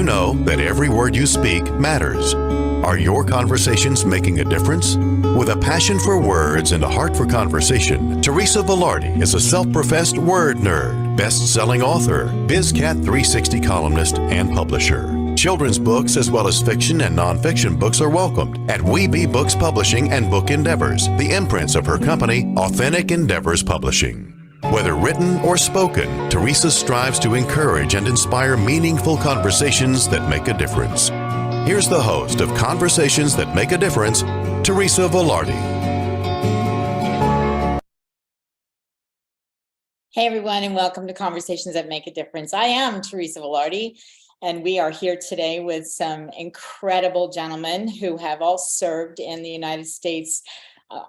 know that every word you speak matters? Are your conversations making a difference? With a passion for words and a heart for conversation, Teresa Velardi is a self-professed word nerd, best-selling author, BizCat 360 columnist, and publisher. Children's books as well as fiction and nonfiction books are welcomed at We Be Books Publishing and Book Endeavors, the imprints of her company, Authentic Endeavors Publishing. Whether written or spoken, Teresa strives to encourage and inspire meaningful conversations that make a difference. Here's the host of Conversations That Make a Difference, Teresa Velardi. Hey everyone, and welcome to Conversations That Make a Difference. I am Teresa Velardi, and we are here today with some incredible gentlemen who have all served in the United States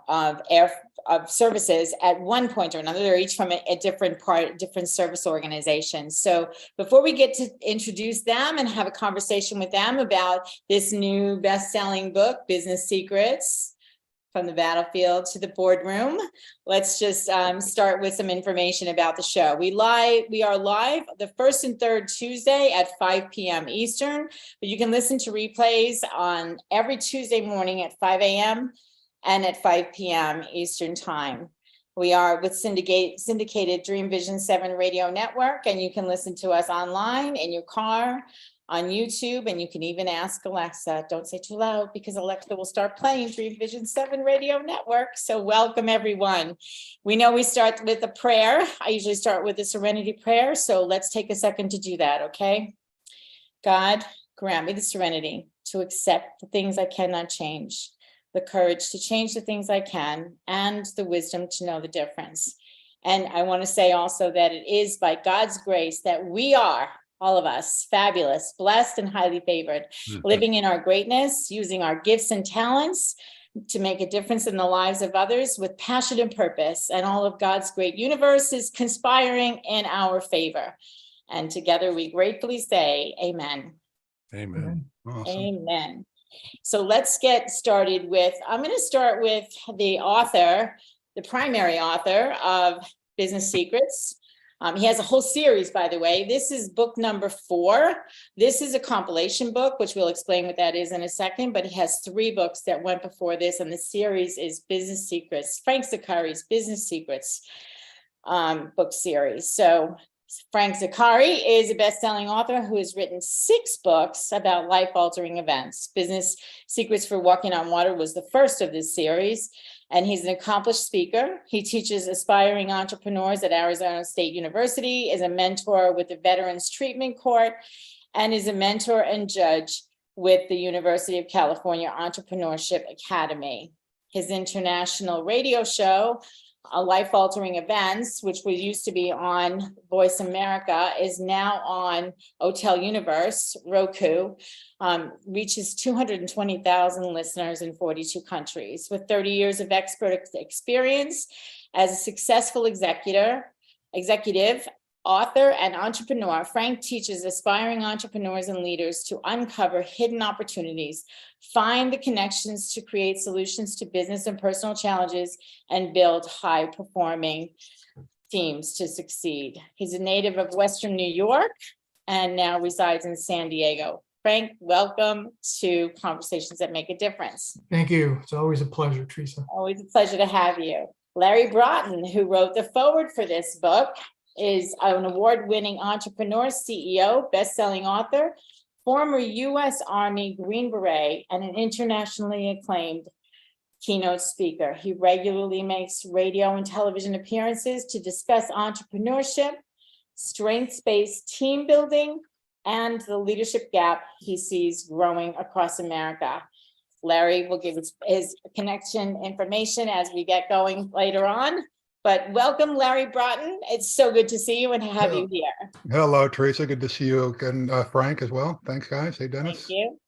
of services at one point or another. They're each from a different service organization. So before we get to introduce them and have a conversation with them about this new best-selling book, Business Secrets, From the Battlefield to the Boardroom, let's just start with some information about the show. We are live the first and third Tuesday at 5 p.m. Eastern, but you can listen to replays on every Tuesday morning at 5 a.m. and at 5 p.m. Eastern Time. We are with syndicated Dream Vision 7 radio network, and you can listen to us online in your car, on YouTube, and you can even ask Alexa. Don't say too loud because Alexa will start playing Dream Vision 7 radio network. So welcome everyone. We know we start with a prayer. I usually start with a serenity prayer. So let's take a second to do that, okay? God, grant me the serenity to accept the things I cannot change, the courage to change the things I can, and the wisdom to know the difference. And I want to say also that it is by God's grace that we are, all of us, fabulous, blessed, and highly favored, living in our greatness, using our gifts and talents to make a difference in the lives of others with passion and purpose. And all of God's great universe is conspiring in our favor. And together we gratefully say, amen. Amen. Awesome. Amen. So let's get started with, I'm going to start with the author, the primary author of Business Secrets. He has a whole series, by the way. This is book number 4. This is a compilation book, which we'll explain what that is in a second, but he has 3 books that went before this, and the series is Business Secrets, Frank Zacarri's Business Secrets book series. So Frank Zacarri is a best-selling author who has written 6 books about life-altering events. Business Secrets for Walking on Water was the first of this series, and he's an accomplished speaker. He teaches aspiring entrepreneurs at Arizona State University, is a mentor with the Veterans Treatment Court, and is a mentor and judge with the University of California Entrepreneurship Academy. His international radio show, Life-Altering Events, which we used to be on Voice America, is now on Hotel Universe, Roku, reaches 220,000 listeners in 42 countries. With 30 years of expert experience as a successful executive, author, and entrepreneur, Frank teaches aspiring entrepreneurs and leaders to uncover hidden opportunities, find the connections to create solutions to business and personal challenges, and build high-performing teams to succeed. He's a native of Western New York and now resides in San Diego. Frank, welcome to Conversations That Make a Difference. Thank you. It's always a pleasure, Teresa. Always a pleasure to have you. Larry Broughton, who wrote the foreword for this book, is an award-winning entrepreneur, CEO, best-selling author, former U.S. Army Green Beret, and an internationally acclaimed keynote speaker. He regularly makes radio and television appearances to discuss entrepreneurship, strengths-based team building, and the leadership gap he sees growing across America. Larry will give his connection information as we get going later on. But welcome, Larry Broughton. It's so good to see you and have you here. Hello, Teresa. Good to see you and Frank as well. Thanks, guys. Hey, Dennis. Thank you.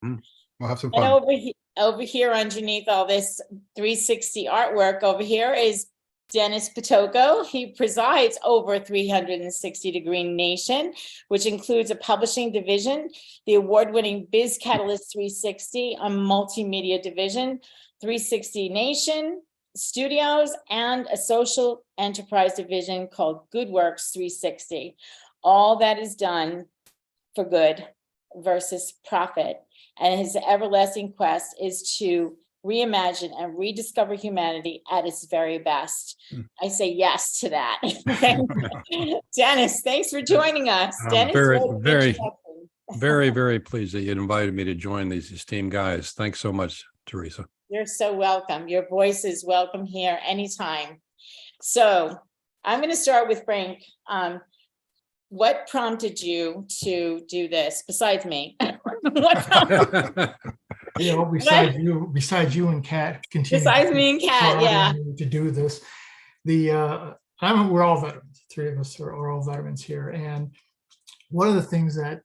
We'll have some fun. And over here underneath all this 360 artwork over here is Dennis Pitocco. He presides over 360 Degree Nation, which includes a publishing division, the award-winning Biz Catalyst 360, a multimedia division, 360 Nation Studios, and a social enterprise division called Good Works 360. All that is done for good versus profit. And his everlasting quest is to reimagine and rediscover humanity at its very best. I say yes to that. Dennis, thanks for joining us. Dennis, very pleased that you invited me to join these esteemed guys. Thanks so much, Teresa. You're so welcome. Your voice is welcome here anytime. So I'm going to start with Frank. What prompted you to do this besides me? Besides you and Kat, Besides me and Kat, yeah. To do this. We're all veterans. Three of us are all veterans here. And one of the things that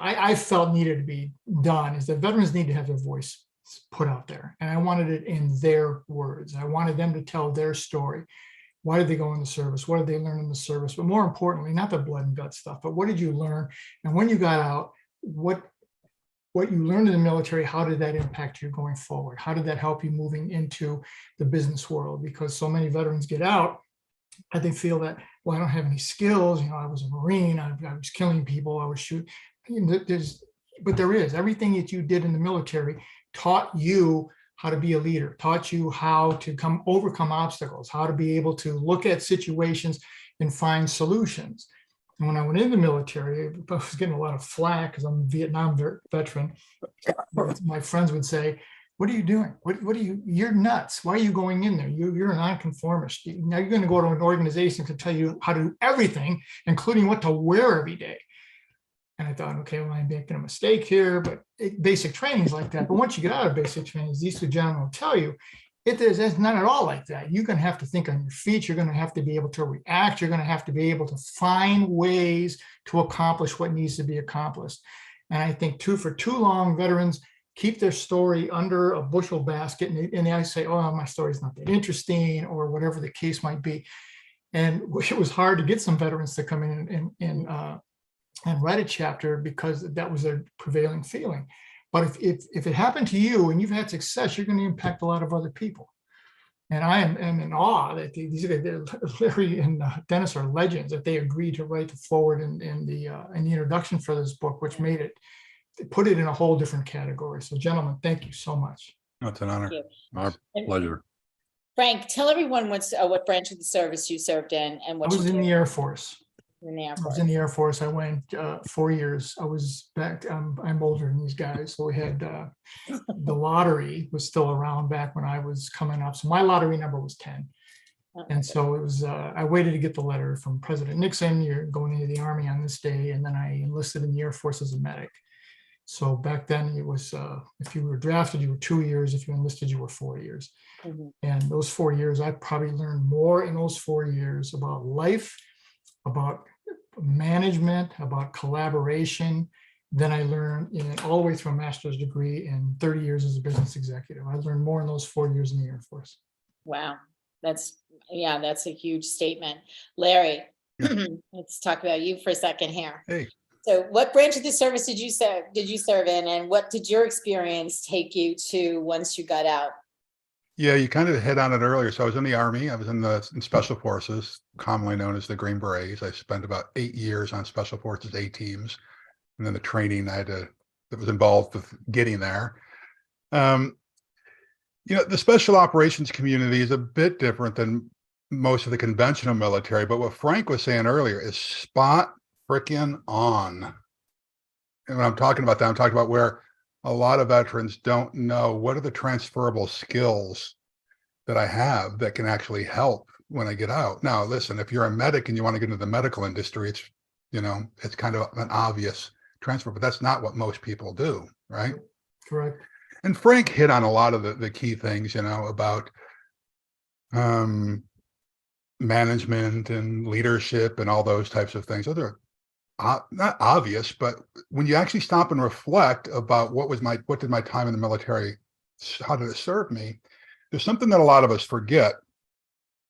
I felt needed to be done is that veterans need to have their voice put out there. And I wanted it in their words. I wanted them to tell their story. Why did they go in the service? What did they learn in the service? But more importantly, not the blood and guts stuff, but what did you learn? And when you got out, what you learned in the military, how did that impact you going forward? How did that help you moving into the business world? Because so many veterans get out, they feel that, well, I don't have any skills. I was a Marine, I was killing people, I was shooting. But there is. Everything that you did in the military taught you how to be a leader, taught you how to overcome obstacles, how to be able to look at situations and find solutions. And when I went in the military, I was getting a lot of flack because I'm a Vietnam veteran. My friends would say, what are you doing? You're nuts. Why are you going in there? You're a nonconformist. Now you're going to go to an organization to tell you how to do everything, including what to wear every day. And I thought, okay, well, I'm making a mistake here, but basic training is like that. But once you get out of basic training, these two gentlemen will tell you, it's not at all like that. You're going to have to think on your feet. You're going to have to be able to react. You're going to have to be able to find ways to accomplish what needs to be accomplished. And I think for too long, veterans keep their story under a bushel basket, and they say, oh, my story's not that interesting, or whatever the case might be. And it was hard to get some veterans to come in and write a chapter because that was their prevailing feeling. But if it happened to you and you've had success, you're going to impact a lot of other people. And I am in awe that Larry and Dennis are legends, that they agreed to write the forward in the introduction for this book, which put it in a whole different category. So gentlemen, thank you so much. That's an honor. Our pleasure. Frank, tell everyone what branch of the service you served in and what I was in the Air Force. In the Air Force. I was in the Air Force. I went 4 years. I was back. I'm older than these guys. So we had the lottery was still around back when I was coming up. So my lottery number was 10. And so it was, I waited to get the letter from President Nixon, you're going into the Army on this day. And then I enlisted in the Air Force as a medic. So back then it was, if you were drafted, you were 2 years. If you enlisted, you were 4 years. And those 4 years, I probably learned more in those 4 years about life, about management, about collaboration, than I learned all the way through a master's degree and 30 years as a business executive. I learned more in those 4 years in the Air Force. Wow. That's a huge statement. Larry, let's talk about you for a second here. Hey. So what branch of the service did you serve in, and what did your experience take you to once you got out? Yeah, you kind of hit on it earlier. So I was in the Army. I was in Special Forces, commonly known as the Green Berets. I spent about 8 years on Special Forces A teams, and then the training that was involved with getting there. The special operations community is a bit different than most of the conventional military. But what Frank was saying earlier is spot freaking on. And when I'm talking about that, I'm talking about where a lot of veterans don't know what are the transferable skills that I have that can actually help when I get out. Now, listen, if you're a medic and you want to get into the medical industry, it's kind of an obvious transfer, but that's not what most people do, right? Correct. And Frank hit on a lot of the key things, about management and leadership and all those types of things. Those are not obvious, but when you actually stop and reflect about what did my time in the military, how did it serve me? There's something that a lot of us forget.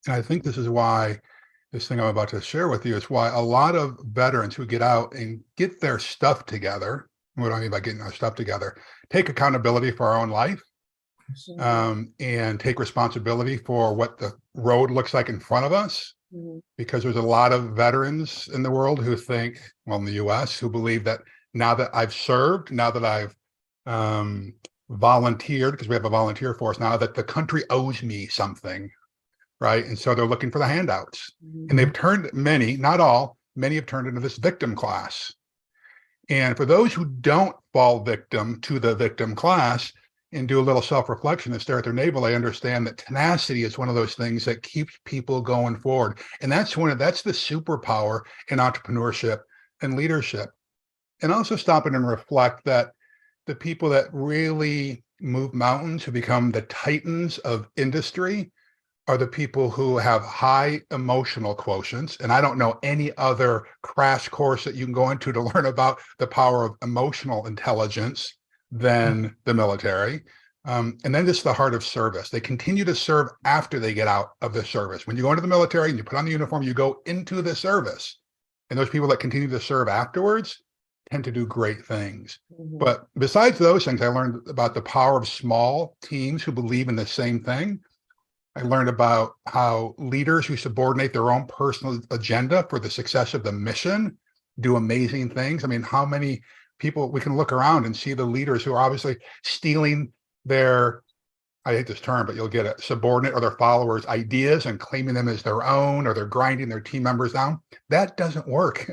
And I think this is why this thing I'm about to share with you is why a lot of veterans who get out and get their stuff together, what do I mean by getting our stuff together? Take accountability for our own life, and take responsibility for what the road looks like in front of us. Because there's a lot of veterans in the world who think, well, in the US, who believe that now that I've served, now that I've volunteered, because we have a volunteer force now, that the country owes me something, right? And so they're looking for the handouts. And they've turned many, not all, many have turned into this victim class. And for those who don't fall victim to the victim class and do a little self-reflection and stare at their navel, they understand that tenacity is one of those things that keeps people going forward. And that's the superpower in entrepreneurship and leadership. And also stopping and reflect that the people that really move mountains, who become the titans of industry, are the people who have high emotional quotients. And I don't know any other crash course that you can go into to learn about the power of emotional intelligence than the military. And then just the heart of service. They continue to serve after they get out of the service. When you go into the military and you put on the uniform, you go into the service. And those people that continue to serve afterwards tend to do great things. But besides those things, I learned about the power of small teams who believe in the same thing. I learned about how leaders who subordinate their own personal agenda for the success of the mission do amazing things. I mean, how many people we can look around and see the leaders who are obviously stealing their, I hate this term, but you'll get it, subordinate or their followers' ideas and claiming them as their own, or they're grinding their team members down. That doesn't work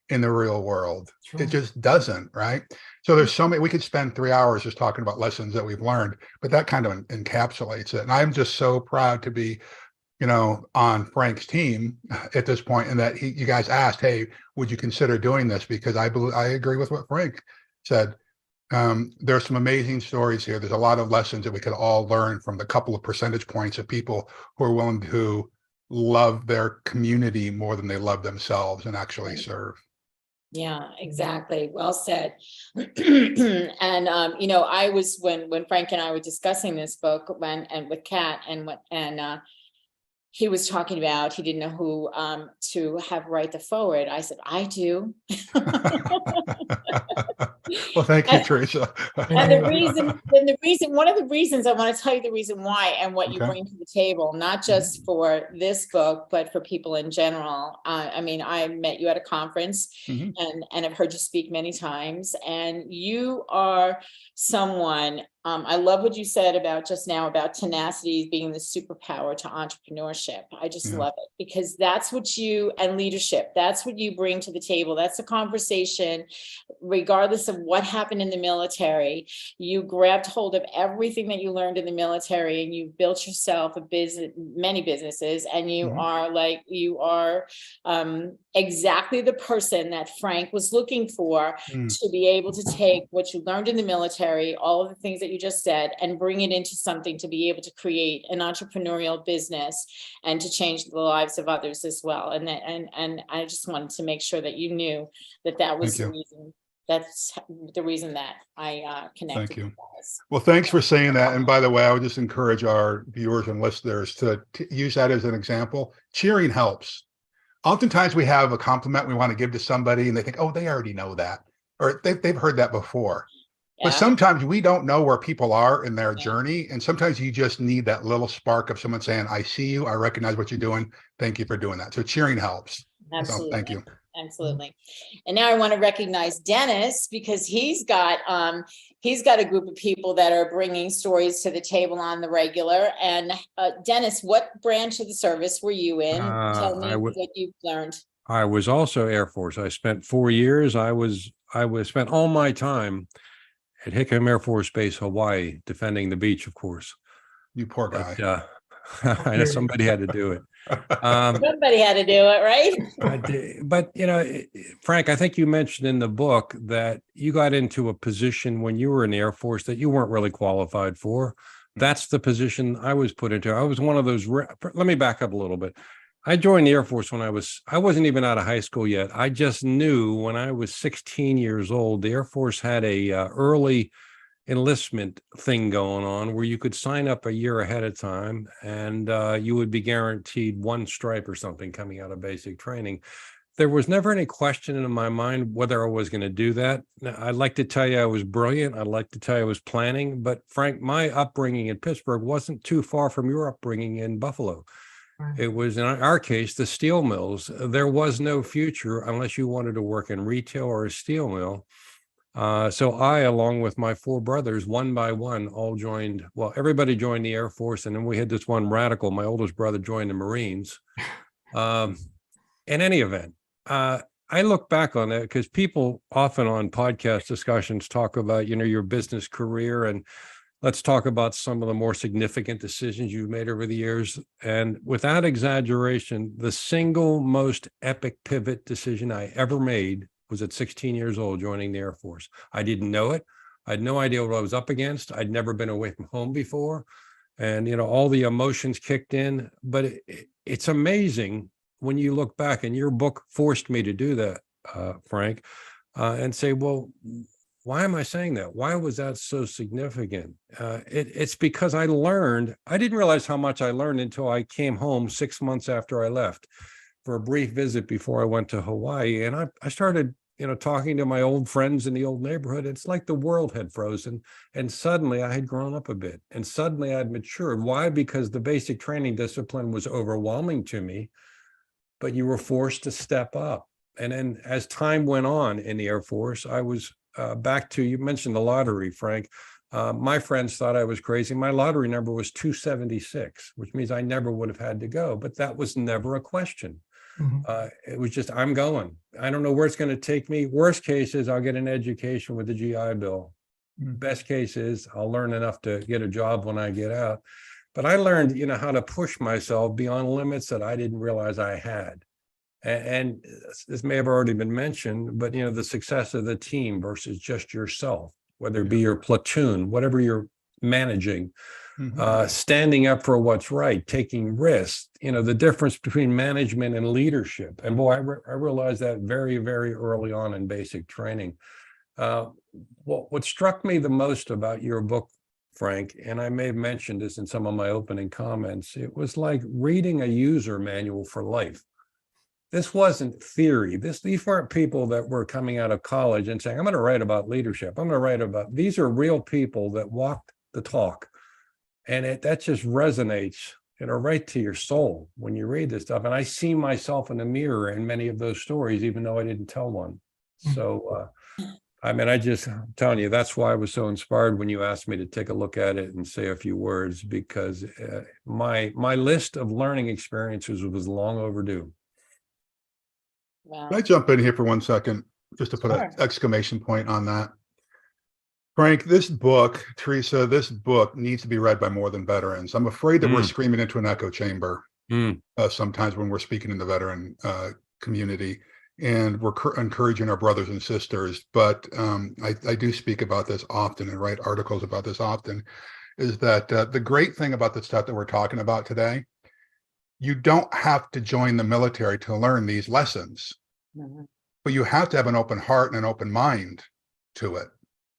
in the real world. Right. It just doesn't, right? So there's so many, we could spend 3 hours just talking about lessons that we've learned, but that kind of encapsulates it. And I'm just so proud to be, on Frank's team at this point, and that you guys asked, hey, would you consider doing this? Because I agree with what Frank said. There's some amazing stories here. There's a lot of lessons that we could all learn from the couple of percentage points of people who are willing to love their community more than they love themselves and actually serve. Yeah, exactly. Well said. And I was when Frank and I were discussing this book with Kat and he was talking about he didn't know who to have write the foreword. I said, I do. Well, thank you, Teresa. And one of the reasons I want to tell you the reason why and what you bring to the table, not just for this book, but for people in general. I mean, I met you at a conference and I've heard you speak many times, and you are someone, I love what you said about just now about tenacity being the superpower to entrepreneurship. I just love it, because that's what and leadership, that's what you bring to the table. That's the conversation, regardless of what happened in the military. You grabbed hold of everything that you learned in the military and you built yourself many businesses, and you are exactly the person that Frank was looking for to be able to take what you learned in the military, all of the things that you just said, and bring it into something to be able to create an entrepreneurial business and to change the lives of others as well. And I just wanted to make sure that you knew that was the reason. That's the reason that I connected. Thank you. with guys. Well, thanks for saying that. And by the way, I would just encourage our viewers and listeners to use that as an example. Cheering helps. Oftentimes we have a compliment we want to give to somebody and they think, oh, they already know that, or they've heard that before. But sometimes we don't know where people are in their journey. And sometimes you just need that little spark of someone saying, I see you, I recognize what you're doing. Thank you for doing that. So cheering helps. Absolutely. So, thank you. Absolutely. And now I want to recognize Dennis, because he's got a group of people that are bringing stories to the table on the regular. And Dennis, what branch of the service were you in? Tell me what you've learned. I was also Air Force. I spent 4 years. I spent all my time at Hickam Air Force Base, Hawaii, defending the beach, of course. You poor guy. But, I know somebody had to do it. Somebody had to do it, right? But Frank, I think you mentioned in the book that you got into a position when you were in the Air Force that you weren't really qualified for. That's the position I was put into. I was one of those. Let me back up a little bit. I joined the Air Force when I wasn't even out of high school yet. I just knew when I was 16 years old, the Air Force had a early enlistment thing going on where you could sign up a year ahead of time and you would be guaranteed one stripe or something coming out of basic training. There was never any question in my mind whether I was going to do that. Now, I'd like to tell you I was brilliant. I'd like to tell you I was planning, but Frank, my upbringing in Pittsburgh wasn't too far from your upbringing in Buffalo. It was, in our case, the steel mills. There was no future unless you wanted to work in retail or a steel mill. So I, along with my four brothers, one by one, all joined. Well, everybody joined the Air Force, and then we had this one radical. My oldest brother joined the Marines. In any event, I look back on that because people often on podcast discussions talk about, your business career, and let's talk about some of the more significant decisions you've made over the years. And without exaggeration, the single most epic pivot decision I ever made was at 16 years old, joining the Air Force. I didn't know it. I had no idea what I was up against. I'd never been away from home before. And, all the emotions kicked in. But it's amazing when you look back, and your book forced me to do that, Frank, and say, well, why am I saying that? Why was that so significant? It's because I didn't realize how much I learned until I came home 6 months after I left for a brief visit before I went to Hawaii. And I started, talking to my old friends in the old neighborhood. It's like the world had frozen. And suddenly I had grown up a bit, and suddenly I'd matured. Why? Because the basic training discipline was overwhelming to me, but you were forced to step up. And then as time went on in the Air Force, I was back to, you mentioned the lottery, Frank. My friends thought I was crazy. My lottery number was 276, which means I never would have had to go, but that was never a question. It was just, I'm going. I don't know where it's going to take me. Worst case is I'll get an education with the GI Bill. Best case is I'll learn enough to get a job when I get out. But I learned, how to push myself beyond limits that I didn't realize I had. And this may have already been mentioned, but, the success of the team versus just yourself, whether it be your platoon, whatever you're managing, standing up for what's right, taking risks, the difference between management and leadership. And boy, I realized that very, very early on in basic training. What struck me the most about your book, Frank, and I may have mentioned this in some of my opening comments, it was like reading a user manual for life. This wasn't theory. These weren't people that were coming out of college and saying, I'm going to write about leadership. I'm going to write about, these are real people that walked the talk. And that just resonates, right to your soul when you read this stuff. And I see myself in the mirror in many of those stories, even though I didn't tell one. So, I'm telling you, that's why I was so inspired when you asked me to take a look at it and say a few words, because my list of learning experiences was long overdue. Wow. Can I jump in here for 1 second, just to put an exclamation point on that? Frank, this book, Teresa, this book needs to be read by more than veterans. I'm afraid that we're screaming into an echo chamber sometimes when we're speaking in the veteran community, and we're encouraging our brothers and sisters. But I do speak about this often and write articles about this often, is that the great thing about the stuff that we're talking about today, you don't have to join the military to learn these lessons, but you have to have an open heart and an open mind to it.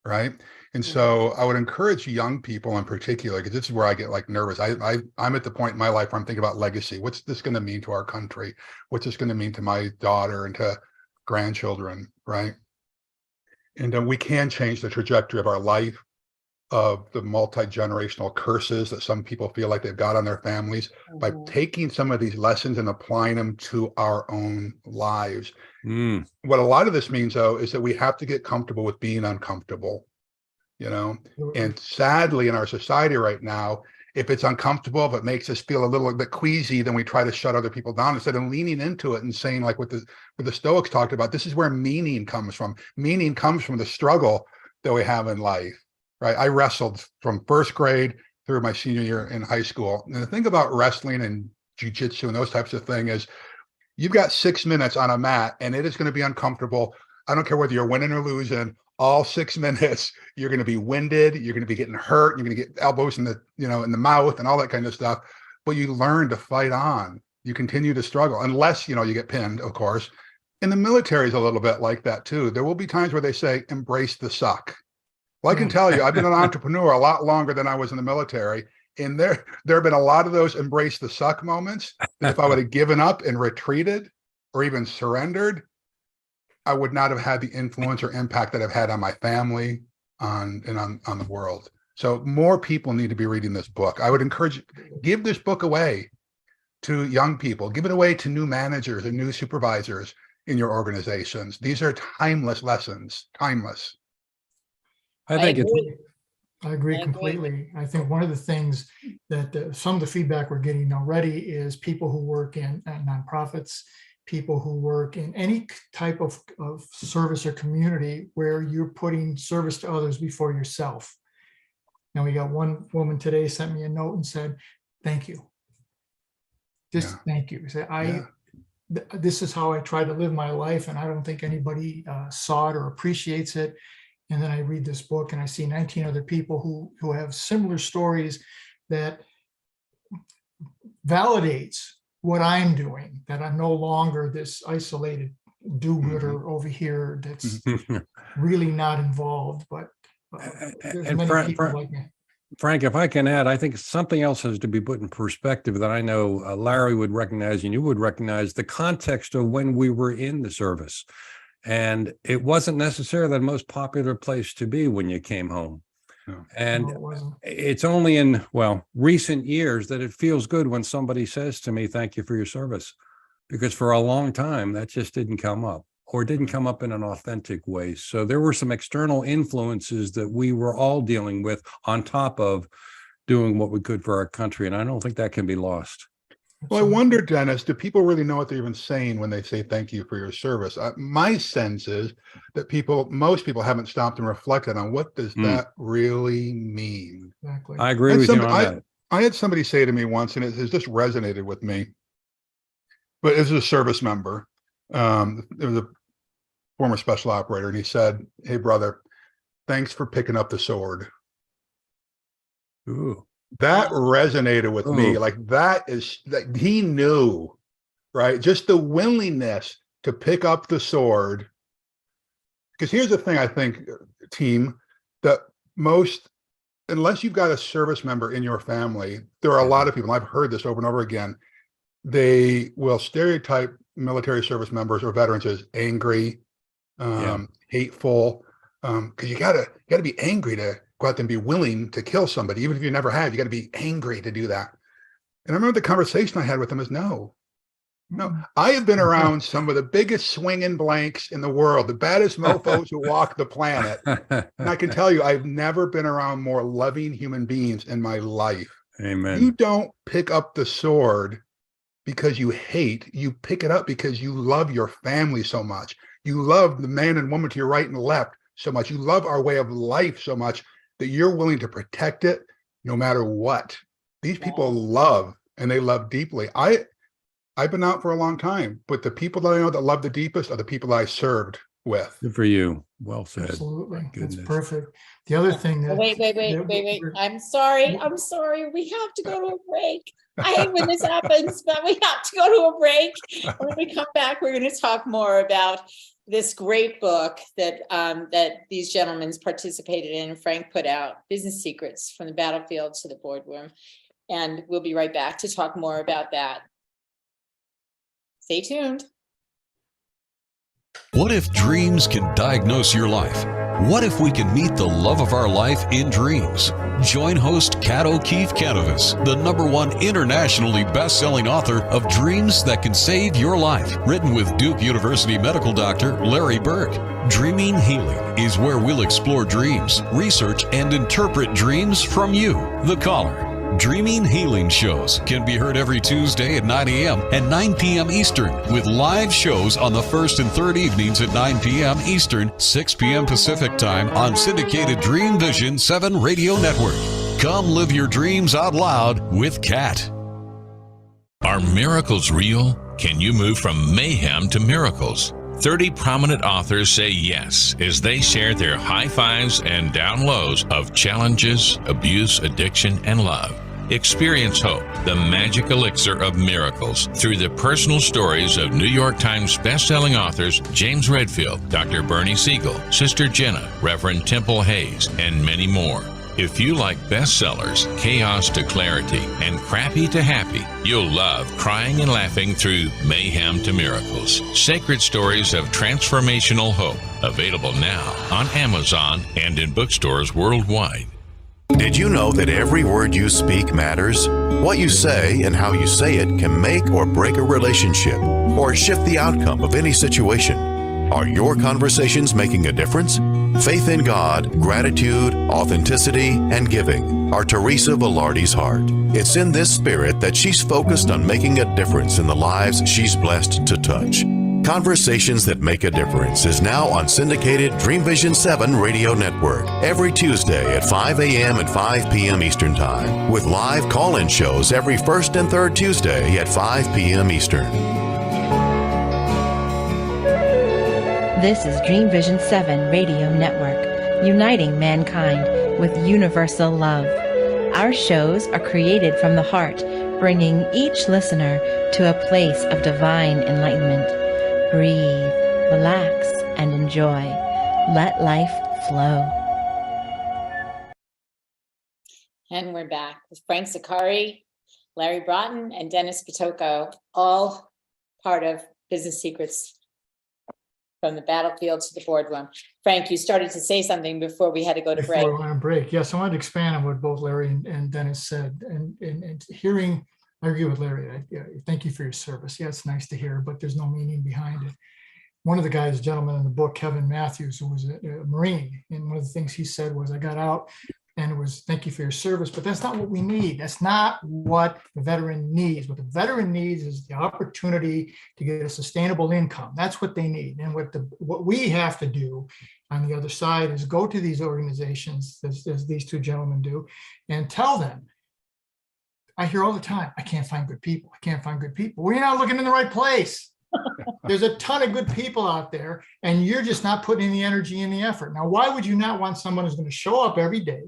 Right. And so I would encourage young people in particular, because this is where I get like nervous. I'm at the point in my life where I'm thinking about legacy. What's this going to mean to our country? What's this going to mean to my daughter and to grandchildren? Right. And we can change the trajectory of our life, of the multi-generational curses that some people feel like they've got on their families by taking some of these lessons and applying them to our own lives. What a lot of this means, though, is that we have to get comfortable with being uncomfortable, and sadly in our society right now, if it's uncomfortable, if it makes us feel a little bit queasy, then we try to shut other people down instead of leaning into it and saying, like what the Stoics talked about, this is where meaning comes from. Meaning comes from the struggle that we have in life. Right. I wrestled from first grade through my senior year in high school. And the thing about wrestling and jujitsu and those types of things is you've got 6 minutes on a mat and it is going to be uncomfortable. I don't care whether you're winning or losing, all 6 minutes, you're going to be winded. You're going to be getting hurt. You're going to get elbows in the, in the mouth and all that kind of stuff. But you learn to fight on. You continue to struggle unless, you get pinned, of course. And the military is a little bit like that, too. There will be times where they say, embrace the suck. Well, I can tell you, I've been an entrepreneur a lot longer than I was in the military. And there have been a lot of those embrace the suck moments that if I would have given up and retreated or even surrendered, I would not have had the influence or impact that I've had on my family on the world. So more people need to be reading this book. I would encourage, give this book away to young people, give it away to new managers and new supervisors in your organizations. These are timeless lessons, timeless. I think it's, agree. I agree I agree. completely. I think one of the things that some of the feedback we're getting already is people who work in nonprofits, people who work in any type of service or community where you're putting service to others before yourself. And we got one woman today sent me a note and said, thank you. Just thank you. Say, this is how I try to live my life, and I don't think anybody saw it or appreciates it. And then I read this book and I see 19 other people who have similar stories that validates what I'm doing, that I'm no longer this isolated do-gooder over here that's really not involved, but there's and many people like me. Frank, if I can add, I think something else has to be put in perspective that I know Larry would recognize and you would recognize, the context of when we were in the service. And it wasn't necessarily the most popular place to be when you came home. No. And No, it wasn't. it's only in, recent years that it feels good when somebody says to me, thank you for your service. Because for a long time, that just didn't come up, or didn't come up in an authentic way. So there were some external influences that we were all dealing with on top of doing what we could for our country. And I don't think that can be lost. Well, I wonder, Dennis, do people really know what they're even saying when they say thank you for your service? My sense is that most people haven't stopped and reflected on what does that really mean. Exactly. I agree with you on that. I had somebody say to me once, and it has just resonated with me, but as a service member, there was a former special operator, and he said, hey, brother, thanks for picking up the sword. Ooh. That resonated with me. Like that he knew, right? Just the willingness to pick up the sword. Because here's the thing, I think, team, that unless you've got a service member in your family, there are a lot of people, and I've heard this over and over again, they will stereotype military service members or veterans as angry, hateful, because you gotta be angry to go out there and be willing to kill somebody. Even if you never have, you got to be angry to do that. And I remember the conversation I had with him is no, I have been around some of the biggest swinging blanks in the world, the baddest mofos who walk the planet. And I can tell you, I've never been around more loving human beings in my life. Amen. You don't pick up the sword because you hate, you pick it up because you love your family so much. You love the man and woman to your right and left so much. You love our way of life so much that you're willing to protect it no matter what. These people love, and they love deeply. I've been out for a long time, but the people that I know that love the deepest are the people that I served with. Good for you. Well said. Absolutely. That's Goodness. perfect. The other thing that Wait. I'm sorry. We have to go to a break. I hate when this happens, but we have to go to a break. When we come back, we're going to talk more about this great book that these gentlemen participated in and Frank put out, Business Secrets from the Battlefield to the Boardroom. And we'll be right back to talk more about that. Stay tuned. What if dreams can diagnose your life? What if we can meet the love of our life in dreams? Join host Kat O'Keefe Canavas, the #1 internationally best-selling author of Dreams That Can Save Your Life, written with Duke University medical doctor Larry Burke. Dreaming Healing is where we'll explore dreams, research, and interpret dreams from you, the caller. Dreaming Healing shows can be heard every Tuesday at 9 a.m. and 9 p.m. Eastern, with live shows on the first and third evenings at 9 p.m. Eastern, 6 p.m. Pacific Time on syndicated Dream Vision 7 radio network. Come live your dreams out loud with Kat. Are miracles real? Can you move from mayhem to miracles? 30 prominent authors say yes as they share their high fives and down lows of challenges, abuse, addiction, and love. Experience hope, the magic elixir of miracles, through the personal stories of New York Times bestselling authors James Redfield, Dr. Bernie Siegel, Sister Jenna, Reverend Temple Hayes, and many more. If you like bestsellers, chaos to clarity, and crappy to happy, you'll love crying and laughing through Mayhem to Miracles. Sacred stories of transformational hope. Available now on Amazon and in bookstores worldwide. Did you know that every word you speak matters? What you say and how you say it can make or break a relationship or shift the outcome of any situation. Are your conversations making a difference? Faith in God, gratitude, authenticity, and giving are Teresa Velardi's heart. It's in this spirit that she's focused on making a difference in the lives she's blessed to touch. Conversations That Make a Difference is now on syndicated Dream Vision 7 radio network every Tuesday at 5 a.m. and 5 p.m. Eastern Time, with live call-in shows every first and third Tuesday at 5 p.m. Eastern. This is Dream Vision 7 Radio Network, uniting mankind with universal love. Our shows are created from the heart, bringing each listener to a place of divine enlightenment. Breathe, relax, and enjoy. Let life flow. And we're back with Frank Zacarri, Larry Broughton, and Dennis Pitocco, all part of Business Secrets from the battlefield to the boardroom. Frank, you started to say something before we had to go to break. Before we went on break, yes, I wanted to expand on what both Larry and Dennis said. And hearing, I agree with Larry. Thank you for your service. Yeah, it's nice to hear, but there's no meaning behind it. One of the guys, gentleman in the book, Kevin Matthews, who was a Marine, and one of the things he said was, I got out and it was, thank you for your service, but that's not what we need. That's not what the veteran needs. What the veteran needs is the opportunity to get a sustainable income. That's what they need. And what we have to do on the other side is go to these organizations, as these two gentlemen do, and tell them, I hear all the time, I can't find good people. I can't find good people. Well, you're not looking in the right place. There's a ton of good people out there, and you're just not putting in the energy and the effort. Now, why would you not want someone who's going to show up every day,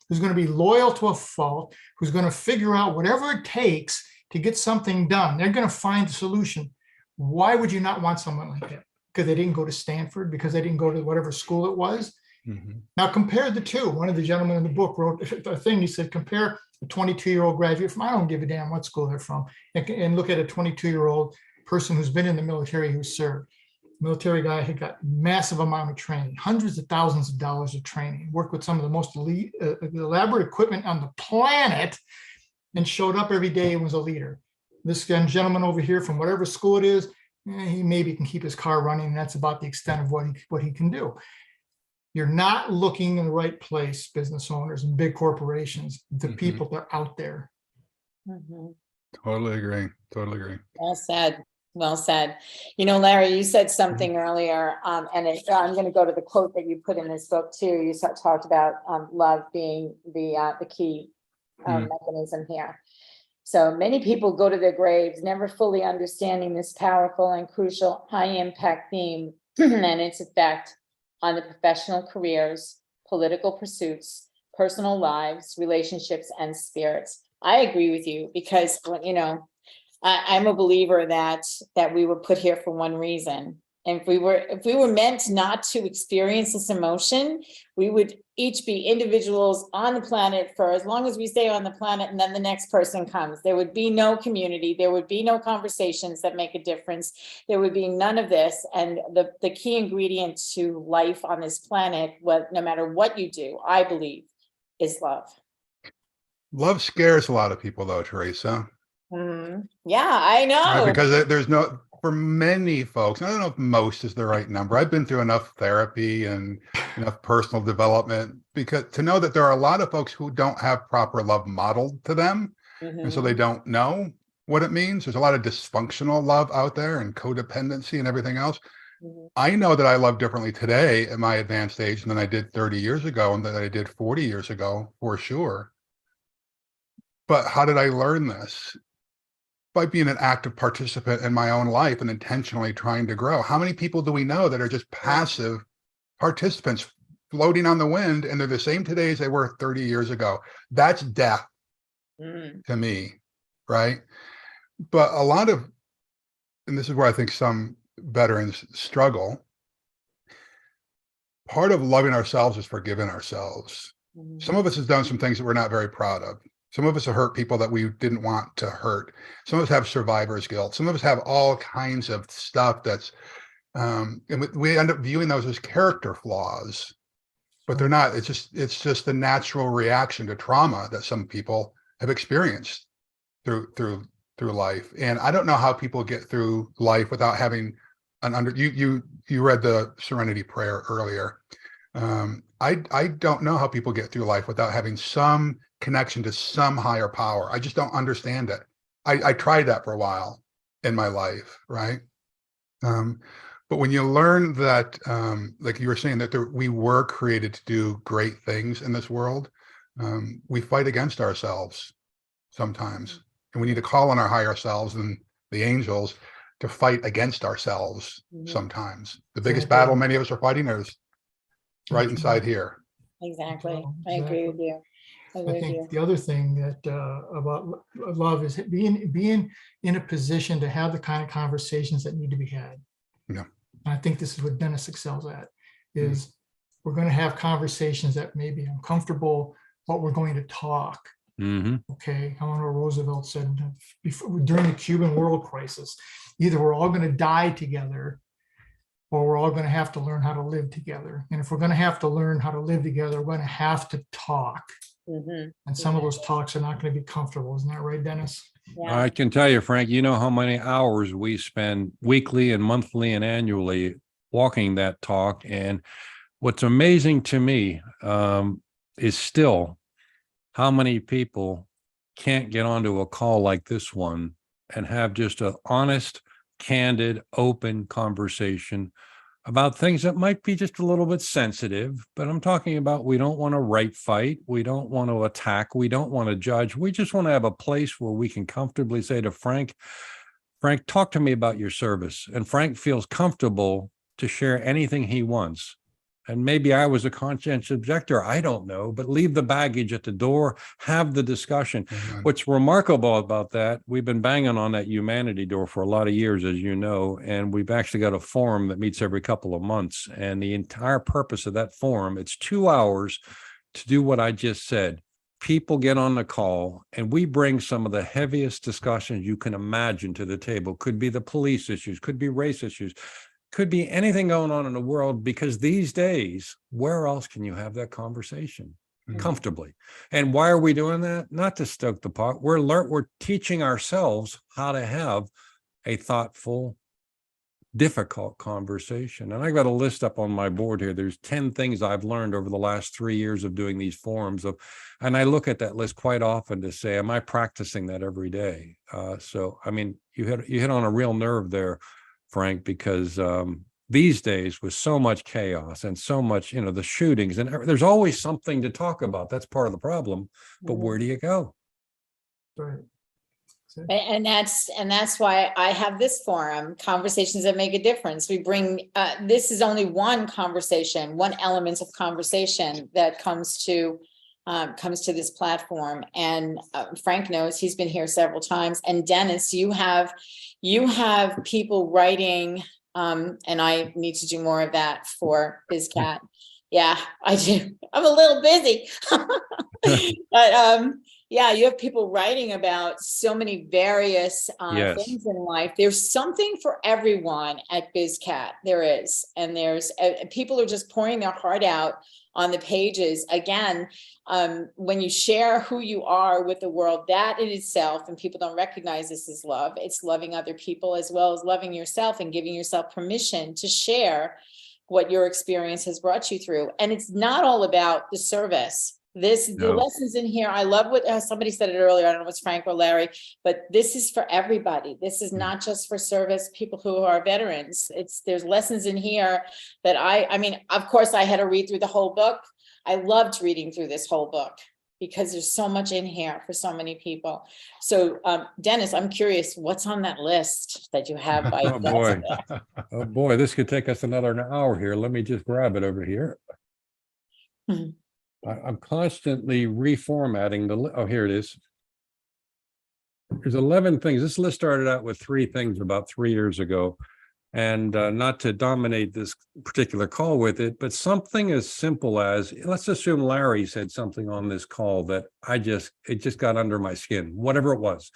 who's going to be loyal to a fault, who's going to figure out whatever it takes to get something done? They're going to find a solution. Why would you not want someone like that? Because they didn't go to Stanford, because they didn't go to whatever school it was. Mm-hmm. Now, compare the two. One of the gentlemen in the book wrote a thing. He said, compare a 22-year-old graduate from, I don't give a damn what school they're from, and look at a 22-year-old person who's been in the military, who served. Military guy had got massive amount of training, hundreds of thousands of dollars of training, worked with some of the most elite, elaborate equipment on the planet, and showed up every day and was a leader. This gentleman over here from whatever school it is, he maybe can keep his car running. And that's about the extent of what he can do. You're not looking in the right place, business owners and big corporations, the people that are out there. Mm-hmm. Totally agree. Totally agree. Well said. Well said. You know, Larry, you said something earlier, and I'm going to go to the quote that you put in this book too. You talked about love being the key mechanism here. So many people go to their graves never fully understanding this powerful and crucial high-impact theme and its effect on the professional careers, political pursuits, personal lives, relationships, and spirits. I agree with you, because I'm a believer that we were put here for one reason. And if we were meant not to experience this emotion, we would each be individuals on the planet for as long as we stay on the planet, and then the next person comes. There would be no community. There would be no conversations that make a difference. There would be none of this. And the key ingredient to life on this planet, no matter what you do, I believe, is love. Love scares a lot of people, though, Teresa. Yeah, I know. Right, because there's no, for many folks, I don't know if most is the right number. I've been through enough therapy and enough personal development because to know that there are a lot of folks who don't have proper love modeled to them. And so they don't know what it means. There's a lot of dysfunctional love out there and codependency and everything else. I know that I love differently today at my advanced age than I did 30 years ago and that I did 40 years ago, for sure. But how did I learn this? By being an active participant in my own life and intentionally trying to grow. How many people do we know that are just passive participants floating on the wind, and they're the same today as they were 30 years ago? That's death to me, right? But a lot of, and this is where I think some veterans struggle, part of loving ourselves is forgiving ourselves. Some of us has done some things that we're not very proud of. Some of us have hurt people that we didn't want to hurt. Some of us have survivor's guilt. Some of us have all kinds of stuff that's, and we end up viewing those as character flaws, but they're not. It's just the natural reaction to trauma that some people have experienced through life. And I don't know how people get through life without having you read the Serenity Prayer earlier. I don't know how people get through life without having some connection to some higher power. I just don't understand it. I tried that for a while in my life, right? But when you learn that, like you were saying, that we were created to do great things in this world, we fight against ourselves sometimes, and we need to call on our higher selves and the angels to fight against ourselves sometimes. The biggest battle many of us are fighting is right inside here. Exactly. I agree with you. I think the other thing that about love is being in a position to have the kind of conversations that need to be had. Yeah. And I think this is what Dennis excels at, is we're going to have conversations that may be uncomfortable, but we're going to talk. Okay. Eleanor Roosevelt said during the Cuban World Crisis, either we're all going to die together or we're all going to have to learn how to live together. And if we're going to have to learn how to live together, we're going to have to talk. And some of those talks are not going to be comfortable. Isn't that right, Dennis? Yeah. I can tell you, Frank, you know how many hours we spend weekly and monthly and annually walking that talk. And what's amazing to me is still how many people can't get onto a call like this one and have just an honest, candid, open conversation about things that might be just a little bit sensitive. But I'm talking about, we don't want to right fight. We don't want to attack. We don't want to judge. We just want to have a place where we can comfortably say to Frank, talk to me about your service. And Frank feels comfortable to share anything he wants. And maybe I was a conscientious objector, I don't know, but leave the baggage at the door, have the discussion. What's remarkable about that, we've been banging on that humanity door for a lot of years, as you know, and we've actually got a forum that meets every couple of months. And the entire purpose of that forum, it's 2 hours to do what I just said. People get on the call and we bring some of the heaviest discussions you can imagine to the table. Could be the police issues, could be race issues, could be anything going on in the world, because these days, where else can you have that conversation comfortably? And why are we doing that? Not to stoke the pot. We're teaching ourselves how to have a thoughtful, difficult conversation. And I got a list up on my board here. There's 10 things I've learned over the last 3 years of doing these forums and I look at that list quite often to say, am I practicing that every day? So, I mean, you hit on a real nerve there, Frank, because these days with so much chaos and so much, the shootings, and there's always something to talk about. That's part of the problem. But where do you go? Right. And that's why I have this forum, Conversations That Make a Difference. We bring, this is only one conversation, one element of conversation that comes to this platform. And Frank knows, he's been here several times. And Dennis, you have people writing, and I need to do more of that for BizCat. Yeah, I do. I'm a little busy, but yeah, you have people writing about so many various things in life. There's something for everyone at BizCat. There is, and there's people are just pouring their heart out on the pages. Again, when you share who you are with the world, that in itself, and people don't recognize this as love, it's loving other people as well as loving yourself and giving yourself permission to share what your experience has brought you through. And it's not all about the service. The lessons in here, I love what somebody said it earlier, I don't know if it's Frank or Larry, but this is for everybody. This is not just for service people who are veterans. There's lessons in here that I mean, of course I had to read through the whole book. I loved reading through this whole book because there's so much in here for so many people. So Dennis, I'm curious, what's on that list that you have? By Oh boy, this could take us another hour here. Let me just grab it over here. I'm constantly reformatting here it is. There's 11 things. This list started out with 3 things about 3 years ago. And not to dominate this particular call with it, but something as simple as, let's assume Larry said something on this call that it just got under my skin, whatever it was.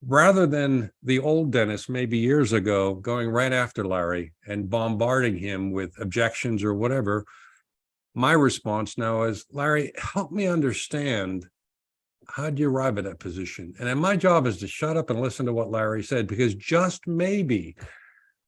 Rather than the old Dennis, maybe years ago, going right after Larry and bombarding him with objections or whatever, my response now is, Larry, help me understand, how do you arrive at that position? And then my job is to shut up and listen to what Larry said, because just maybe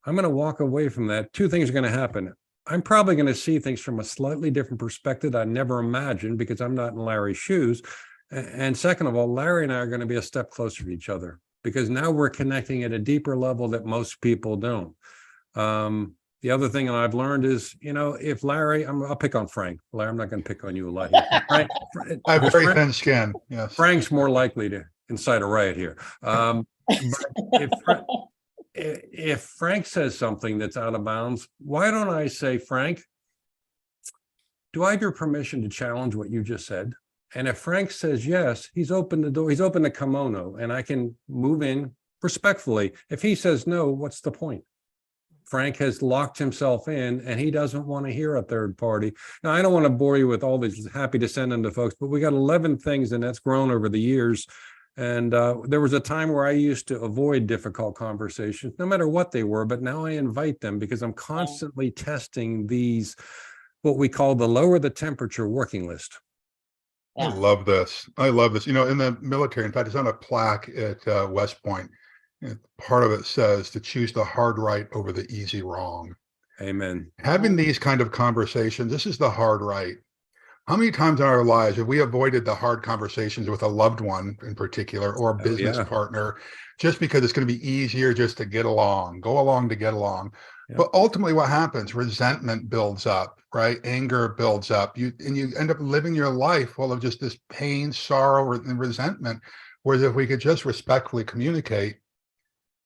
I'm going to walk away from that. Two things are going to happen. I'm probably going to see things from a slightly different perspective I never imagined because I'm not in Larry's shoes. And second of all, Larry and I are going to be a step closer to each other because now we're connecting at a deeper level that most people don't. The other thing I've learned is, if Larry, I'll pick on Frank. Larry, I'm not going to pick on you a lot here. Frank, I have very thin skin. Yes. Frank's more likely to incite a riot here. But if Frank says something that's out of bounds, why don't I say, Frank, do I have your permission to challenge what you just said? And if Frank says yes, he's opened the door, he's opened the kimono, and I can move in respectfully. If he says no, what's the point? Frank has locked himself in and he doesn't want to hear a third party. Now, I don't want to bore you with all these, happy to send them to folks, but we got 11 things and that's grown over the years. And there was a time where I used to avoid difficult conversations, no matter what they were, but now I invite them because I'm constantly testing these, what we call the lower the temperature working list. I love this. I love this. In the military, in fact, it's on a plaque at West Point. Part of it says to choose the hard right over the easy wrong. Amen. Having these kind of conversations, this is the hard right. How many times in our lives have we avoided the hard conversations with a loved one in particular or a business partner just because it's going to be easier just to get along, go along to get along? Yeah. But ultimately what happens, resentment builds up, right? Anger builds up. You end up living your life full of just this pain, sorrow, and resentment. Whereas if we could just respectfully communicate,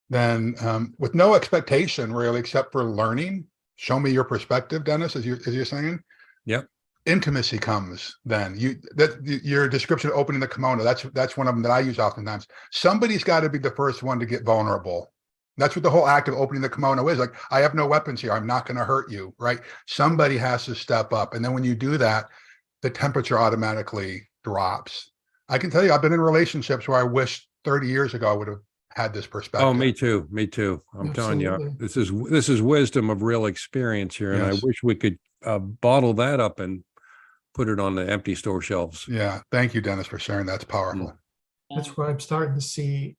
then with no expectation really, except for learning, show me your perspective, Dennis, as you're saying. Yep. Intimacy comes then. Your description of opening the kimono, that's one of them that I use oftentimes. Somebody's got to be the first one to get vulnerable. That's what the whole act of opening the kimono is. Like, I have no weapons here. I'm not going to hurt you, right? Somebody has to step up. And then when you do that, the temperature automatically drops. I can tell you, I've been in relationships where I wish 30 years ago I would have had this perspective. Oh, me too. Me too. I'm telling you, this is wisdom of real experience here. And I wish we could bottle that up and put it on the empty store shelves. Yeah. Thank you, Dennis, for sharing. That's powerful. That's where I'm starting to see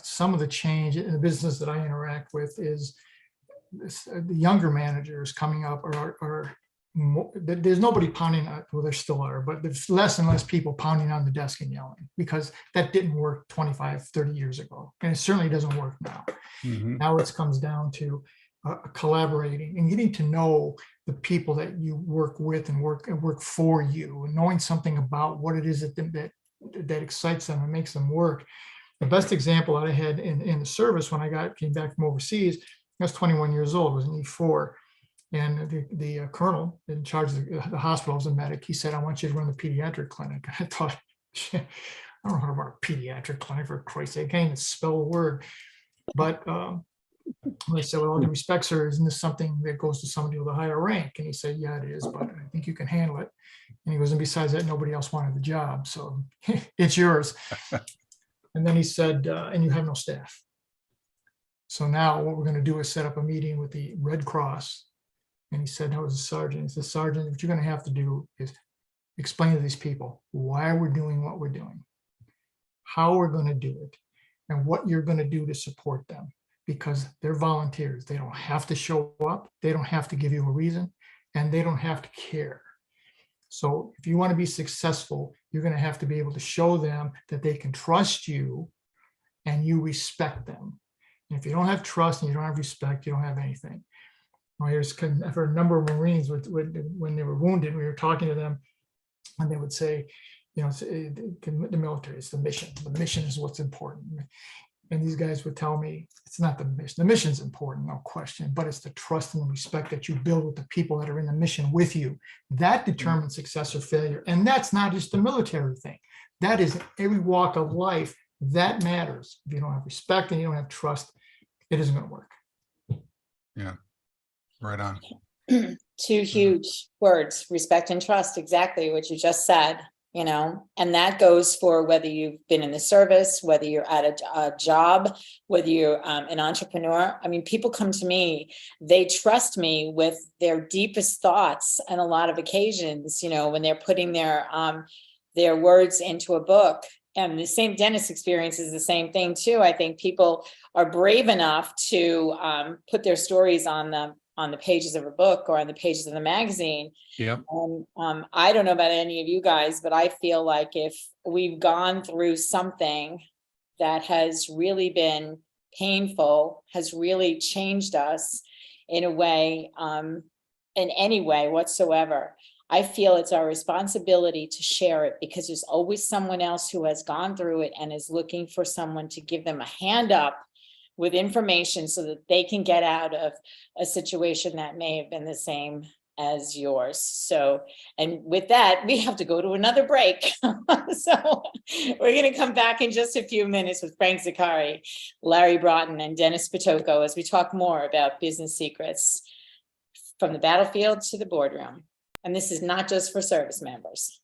some of the change in the business that I interact with is the younger managers coming up are more, there's nobody pounding, well, there still are, but there's less and less people pounding on the desk and yelling because that didn't work 25, 30 years ago. And it certainly doesn't work now. Mm-hmm. Now it comes down to collaborating and getting to know the people that you work with and work for you, and knowing something about what it is that excites them and makes them work. The best example I had in the service when I came back from overseas, I was 21 years old, was in E4. And the colonel in charge of the hospital was a medic. He said, I want you to run the pediatric clinic. I thought, I don't know how to run a pediatric clinic, for Christ's sake. I can't even spell a word. But I said, well, all due respect, sir, isn't this something that goes to somebody with a higher rank? And he said, yeah, it is, but I think you can handle it. And he goes, and besides that, nobody else wanted the job. So it's yours. And then he said, and you have no staff. So now what we're going to do is set up a meeting with the Red Cross. And he said, I was a sergeant. He said, Sergeant, what you're going to have to do is explain to these people why we're doing what we're doing, how we're going to do it, and what you're going to do to support them, because they're volunteers. They don't have to show up. They don't have to give you a reason, and they don't have to care. So if you want to be successful, you're going to have to be able to show them that they can trust you and you respect them. And if you don't have trust and you don't have respect, you don't have anything. For a number of Marines, when they were wounded, we were talking to them, and they would say, the military, it's the mission. The mission is what's important. And these guys would tell me, it's not the mission. The mission's important, no question, but it's the trust and the respect that you build with the people that are in the mission with you. That determines success or failure. And that's not just a military thing. That is every walk of life. That matters. If you don't have respect and you don't have trust, it isn't going to work. Yeah. Right on. Two huge words, respect and trust, exactly what you just said, and that goes for whether you've been in the service, whether you're at a job, whether you're an entrepreneur. I mean, people come to me, they trust me with their deepest thoughts on a lot of occasions, when they're putting their words into a book. and the same Dennis experience is the same thing too. I think people are brave enough to put their stories on the pages of a book or on the pages of the magazine. Yep. And I don't know about any of you guys, but I feel like if we've gone through something that has really been painful, has really changed us in a way, in any way whatsoever, I feel it's our responsibility to share it, because there's always someone else who has gone through it and is looking for someone to give them a hand up with information so that they can get out of a situation that may have been the same as yours. So, and with that, we have to go to another break. So we're going to come back in just a few minutes with Frank Zacarri, Larry Broughton, and Dennis Pitocco as we talk more about business secrets from the battlefield to the boardroom. And this is not just for service members.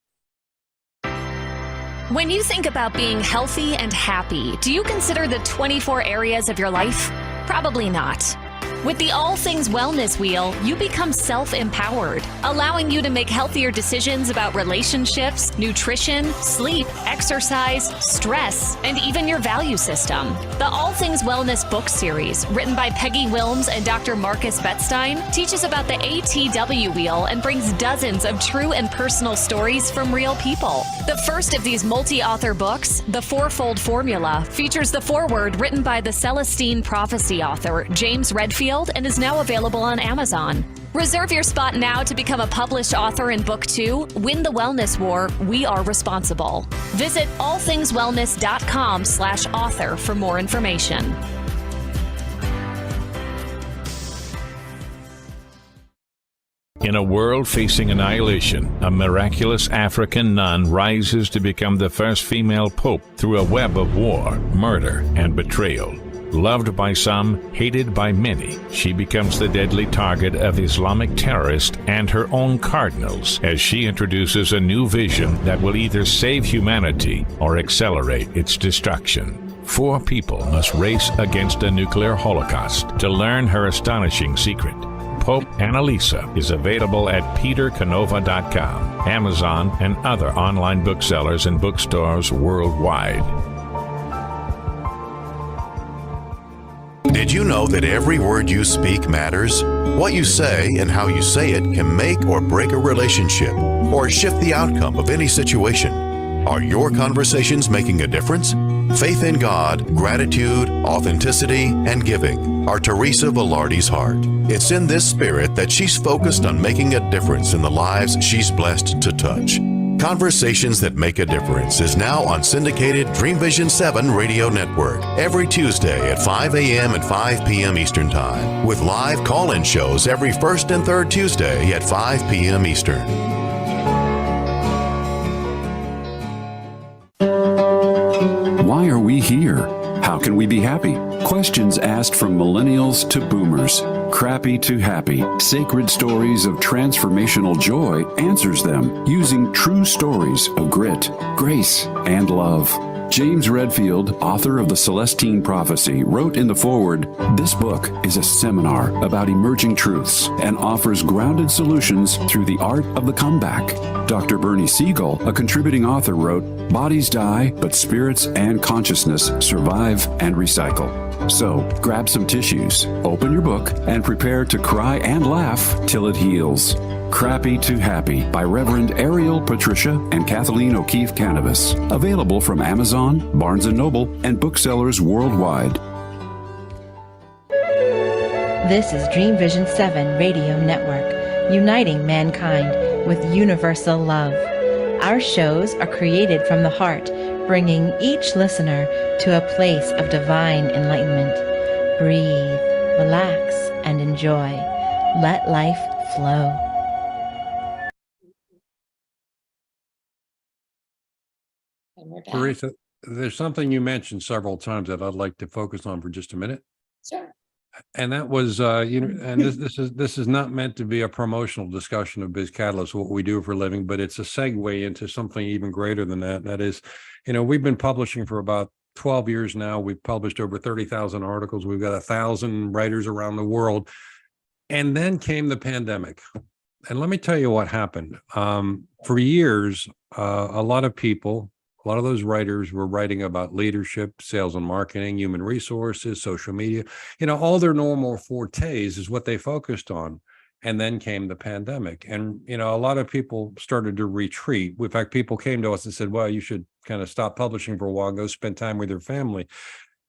When you think about being healthy and happy, do you consider the 24 areas of your life? Probably not. With the All Things Wellness Wheel, you become self-empowered, allowing you to make healthier decisions about relationships, nutrition, sleep, exercise, stress, and even your value system. The All Things Wellness book series, written by Peggy Wilms and Dr. Marcus Bettstein, teaches about the ATW wheel and brings dozens of true and personal stories from real people. The first of these multi-author books, The Fourfold Formula, features the foreword written by the Celestine Prophecy author, James Redfield, and is now available on Amazon. Reserve your spot now to become a published author in Book 2, Win the Wellness War, We Are Responsible. Visit allthingswellness.com/author for more information. In a world facing annihilation, a miraculous African nun rises to become the first female pope through a web of war, murder, and betrayal. Loved by some, hated by many, she becomes the deadly target of Islamic terrorists and her own cardinals as she introduces a new vision that will either save humanity or accelerate its destruction. 4 people must race against a nuclear holocaust to learn her astonishing secret. Pope Annalisa is available at petercanova.com, Amazon, and other online booksellers and bookstores worldwide. Did you know that every word you speak matters? What you say and how you say it can make or break a relationship or shift the outcome of any situation. Are your conversations making a difference? Faith in God, gratitude, authenticity, and giving are Teresa Velardi's heart. It's in this spirit that she's focused on making a difference in the lives she's blessed to touch. Conversations That Make a Difference is now on syndicated Dream Vision 7 radio network every Tuesday at 5 a.m. and 5 p.m. Eastern Time, with live call-in shows every first and third Tuesday at 5 p.m. Eastern. Why are we here? How can we be happy? Questions asked from millennials to boomers. Crappy to Happy, Sacred Stories of Transformational Joy answers them using true stories of grit, grace, and love. James Redfield, author of the Celestine Prophecy, wrote in the foreword, "This book is a seminar about emerging truths and offers grounded solutions through the art of the comeback." Dr. Bernie Siegel, a contributing author, wrote, "Bodies die, but spirits and consciousness survive and recycle." So, grab some tissues, open your book, and prepare to cry and laugh till it heals. Crappy to Happy by Reverend Ariel Patricia and Kathleen O'Keefe Cannabis. Available from Amazon, Barnes & Noble, and booksellers worldwide. This is Dream Vision 7 Radio Network, uniting mankind with universal love. Our shows are created from the heart, bringing each listener to a place of divine enlightenment. Breathe, relax, and enjoy. Let life flow. And we're back. Teresa, there's something you mentioned several times that I'd like to focus on for just a minute. Sure. And that was, and this is not meant to be a promotional discussion of Biz Catalyst, what we do for a living, but it's a segue into something even greater than that. And that is, we've been publishing for about 12 years now. We've published over 30,000 articles. We've got 1,000 writers around the world. And then came the pandemic. And let me tell you what happened. For years, a lot of people, A lot of those writers were writing about leadership, sales and marketing, human resources, social media, all their normal fortes is what they focused on. And then came the pandemic. And, a lot of people started to retreat. In fact, people came to us and said, well, you should kind of stop publishing for a while and go spend time with your family.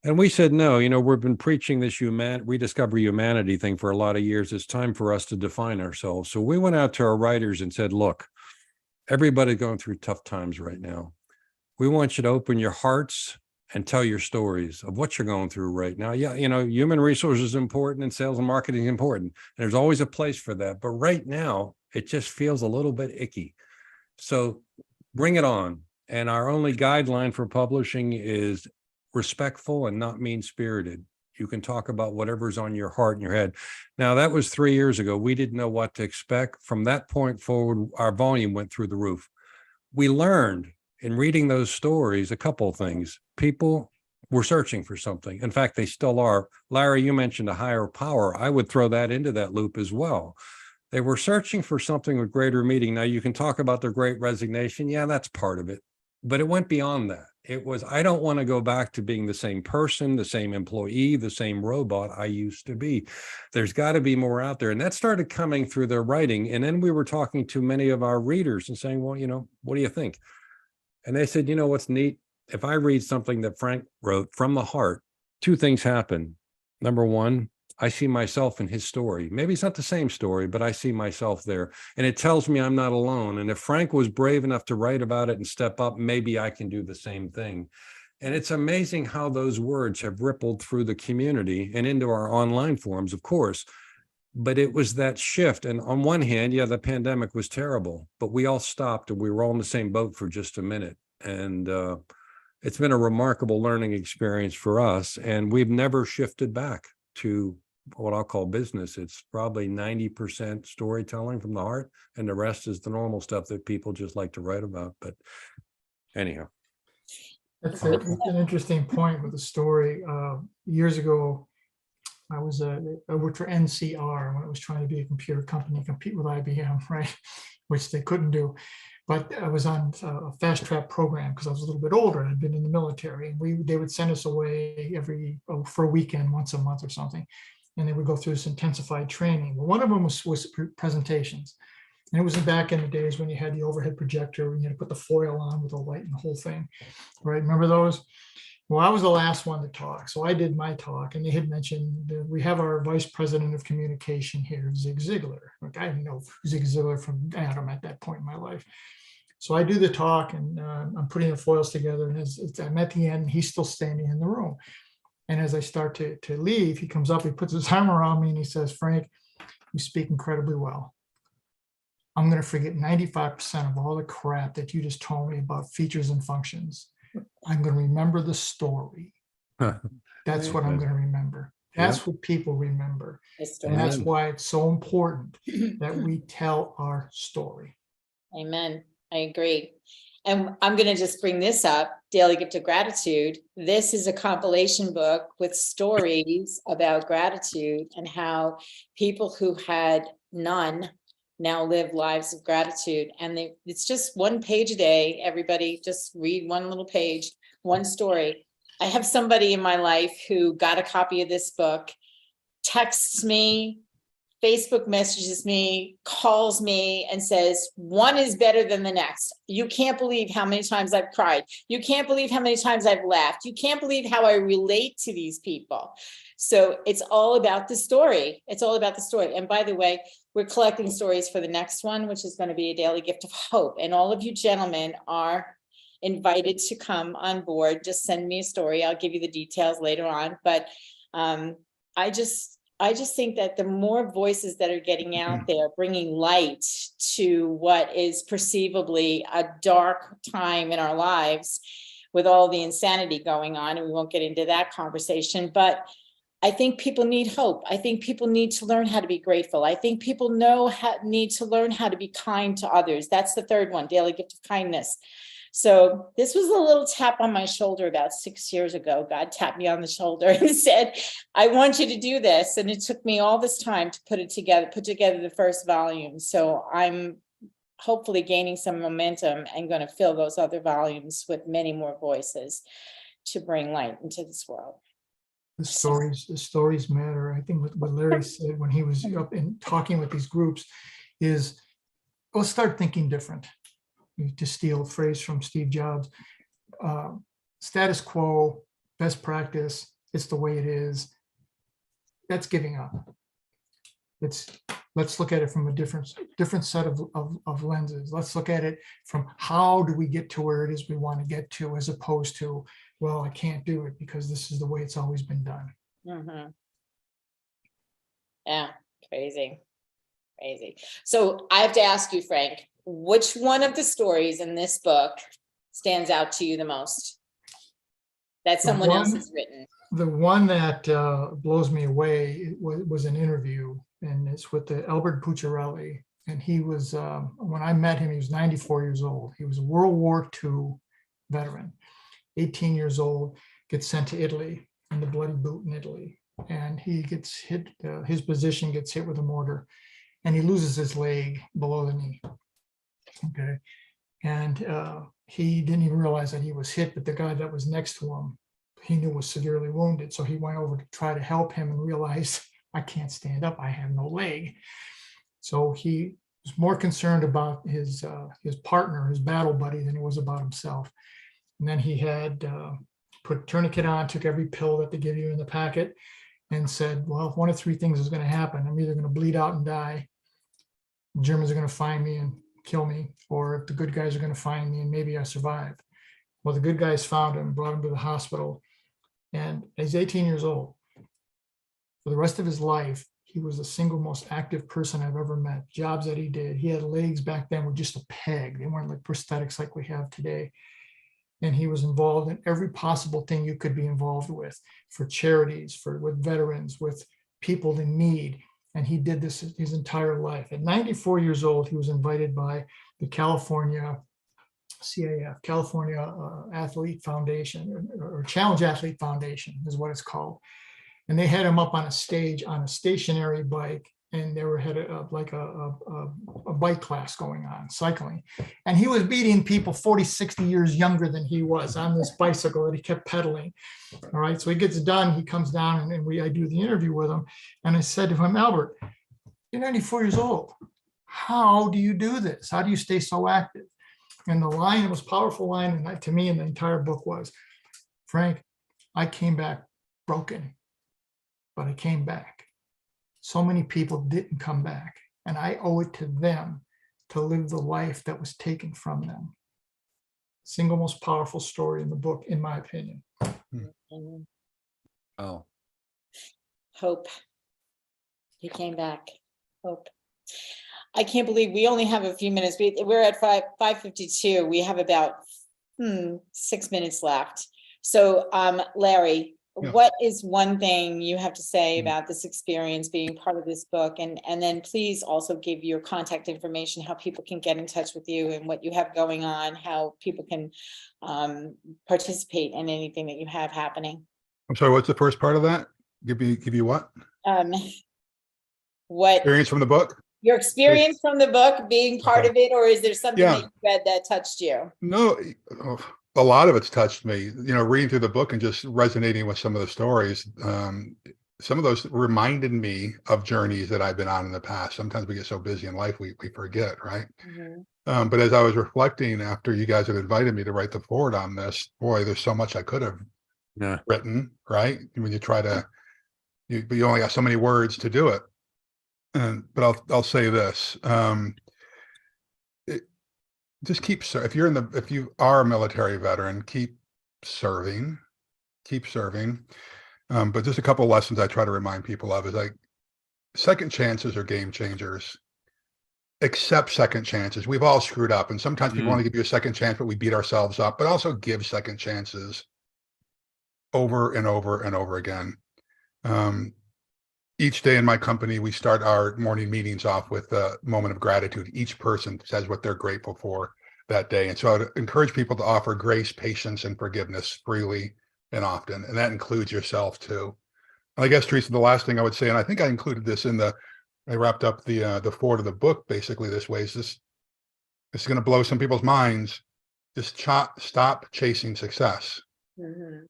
And we said, no, we've been preaching this rediscover humanity thing for a lot of years. It's time for us to define ourselves. So we went out to our writers and said, look, everybody's going through tough times right now. We want you to open your hearts and tell your stories of what you're going through right now. Yeah, human resources is important and sales and marketing is important. And there's always a place for that. But right now, it just feels a little bit icky. So bring it on. And our only guideline for publishing is respectful and not mean-spirited. You can talk about whatever's on your heart and your head. Now, that was 3 years ago. We didn't know what to expect. From that point forward, our volume went through the roof. We learned in reading those stories a couple of things. People were searching for something. In fact, they still are. Larry, you mentioned a higher power. I would throw that into that loop as well. They were searching for something with greater meaning. Now, you can talk about their great resignation. Yeah, that's part of it. But it went beyond that. It was, I don't want to go back to being the same person, the same employee, the same robot I used to be. There's got to be more out there. And that started coming through their writing. And then we were talking to many of our readers and saying, well, what do you think? And they said, what's neat? If I read something that Frank wrote from the heart, two things happen. Number one, I see myself in his story. Maybe it's not the same story, but I see myself there. And it tells me I'm not alone. And if Frank was brave enough to write about it and step up, maybe I can do the same thing. And it's amazing how those words have rippled through the community and into our online forums, of course. But it was that shift. And on one hand, yeah, the pandemic was terrible, but we all stopped and we were all in the same boat for just a minute. And it's been a remarkable learning experience for us. And we've never shifted back to what I'll call business. It's probably 90% storytelling from the heart, and the rest is the normal stuff that people just like to write about. But anyhow. That's an interesting point with the story. Years ago, I worked for NCR when it was trying to be a computer company, compete with IBM, right? Which they couldn't do. But I was on a fast track program because I was a little bit older. I'd been in the military, and they would send us away for a weekend, once a month or something. And they would go through this intensified training. Well, one of them was presentations. And it was back in the days when you had the overhead projector and you had to put the foil on with the light and the whole thing, right? Remember those? Well, I was the last one to talk. So I did my talk, and they had mentioned that we have our vice president of communication here, Zig Ziglar. Like, I didn't know Zig Ziglar from Adam at that point in my life. So I do the talk, and I'm putting the foils together, and I'm at the end, he's still standing in the room. And as I start to leave, he comes up, he puts his arm around me, and he says, Frank, you speak incredibly well. I'm going to forget 95% of all the crap that you just told me about features and functions. I'm going to remember the story. That's what I'm going to remember. That's what people remember. And that's why it's so important that we tell our story. Amen. I agree. And I'm going to just bring this up, Daily Gift of Gratitude. This is a compilation book with stories about gratitude and how people who had none now live lives of gratitude. And it's just one page a day. Everybody just read one little page, one story. I have somebody in my life who got a copy of this book, texts me, Facebook messages me, calls me, and says, one is better than the next. You can't believe how many times I've cried. You can't believe how many times I've laughed. You can't believe how I relate to these people. So it's all about the story. It's all about the story. And by the way, we're collecting stories for the next one, which is going to be a daily gift of hope. And all of you gentlemen are invited to come on board. Just send me a story. I'll give you the details later on. But I just think that the more voices that are getting out there, bringing light to what is perceivably a dark time in our lives with all the insanity going on, and we won't get into that conversation, but I think people need hope. I think people need to learn how to be grateful. I think people need to learn how to be kind to others. That's the third one, daily gift of kindness. So this was a little tap on my shoulder about 6 years ago. God tapped me on the shoulder and said, I want you to do this. And it took me all this time to put together the first volume. So I'm hopefully gaining some momentum and going to fill those other volumes with many more voices to bring light into this world. The stories matter. I think what Larry said when he was up and talking with these groups is, let's start thinking different. To steal a phrase from Steve Jobs, status quo, best practice, it's the way it is. That's giving up. Let's look at it from a different set of lenses. Let's look at it from how do we get to where it is we want to get to, as opposed to, well, I can't do it because this is the way it's always been done. Mm-hmm. Yeah, crazy. So I have to ask you, Frank, which one of the stories in this book stands out to you the most that someone else has written? The one that blows me away was an interview, and it's with the Albert Pucciarelli. And he was, when I met him, he was 94 years old. He was a World War II veteran, 18 years old, gets sent to Italy, in the bloody boot in Italy. And he gets hit, his position gets hit with a mortar, and he loses his leg below the knee. Okay. And he didn't even realize that he was hit, but the guy that was next to him, he knew was severely wounded. So he went over to try to help him and realized, I can't stand up, I have no leg. So he was more concerned about his partner, his battle buddy, than he was about himself. And then he had put a tourniquet on, took every pill that they give you in the packet, and said, well, one of three things is going to happen. I'm either going to bleed out and die, the Germans are going to find me and kill me, or if the good guys are going to find me and maybe I survive. Well, the good guys found him, brought him to the hospital, and he's 18 years old. For the rest of his life, he was the single most active person I've ever met. Jobs that he did, he had legs back then with just a peg. They weren't like prosthetics like we have today. And he was involved in every possible thing you could be involved with, for charities, with veterans, with people in need. And he did this his entire life. At 94 years old, he was invited by the California CAF, California Athlete Foundation, or Challenge Athlete Foundation is what it's called. And they had him up on a stage on a stationary bike, and they had a bike class going on, cycling. And he was beating people 40, 60 years younger than he was on this bicycle that he kept pedaling. All right, so he gets done, he comes down, and I do the interview with him. And I said to him, Albert, you're 94 years old. How do you do this? How do you stay so active? And the line, the most powerful line to me in the entire book was, Frank, I came back broken, but I came back. So many people didn't come back, and I owe it to them to live the life that was taken from them. Single most powerful story in the book, in my opinion. Oh, Hope. He came back. Hope. I can't believe we only have a few minutes. We're at 5:52. We have about 6 minutes left. So, Larry, Yeah. what is one thing you have to say about this experience being part of this book? And then please also give your contact information, how people can get in touch with you and what you have going on, how people can participate in anything that you have happening. I'm sorry, what's the first part of that? Give you what? What Experience from the book? your experience from the book, being part Okay. of it, or is there something Yeah. that you read that touched you? No, a lot of it's touched me, reading through the book and just resonating with some of the stories. Some of those reminded me of journeys that I've been on in the past. Sometimes we get so busy in life, we forget, right? Mm-hmm. But as I was reflecting after you guys had invited me to write the foreword on this, boy, there's so much I could have written, right? When you try to, you only got so many words to do it. But I'll say this. Just if you are a military veteran, keep serving. But just a couple of lessons I try to remind people of is like, second chances are game changers. Accept second chances. We've all screwed up, and sometimes people want to give you a second chance, but we beat ourselves up. But also give second chances over and over and over again. Each day in my company, we start our morning meetings off with a moment of gratitude. Each person says what they're grateful for that day. And so I would encourage people to offer grace, patience, and forgiveness freely and often. And that includes yourself too. And I guess, Teresa, the last thing I would say, and I think I included this I wrapped up the foreword of the book basically this way, is this: this is going to blow some people's minds. Just stop chasing success. Mhm.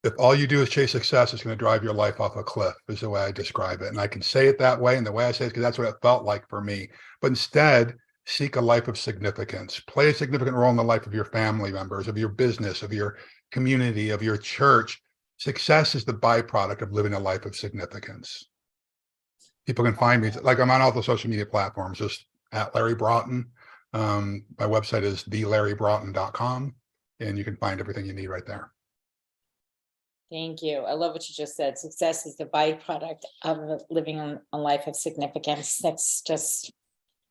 If all you do is chase success, it's going to drive your life off a cliff, is the way I describe it. And I can say it that way. And the way I say it is because that's what it felt like for me. But instead, seek a life of significance. Play a significant role in the life of your family members, of your business, of your community, of your church. Success is the byproduct of living a life of significance. People can find me, like I'm on all the social media platforms, just at Larry Broughton. My website is thelarrybroughton.com, and you can find everything you need right there. Thank you. I love what you just said. Success is the byproduct of living a life of significance. That's just,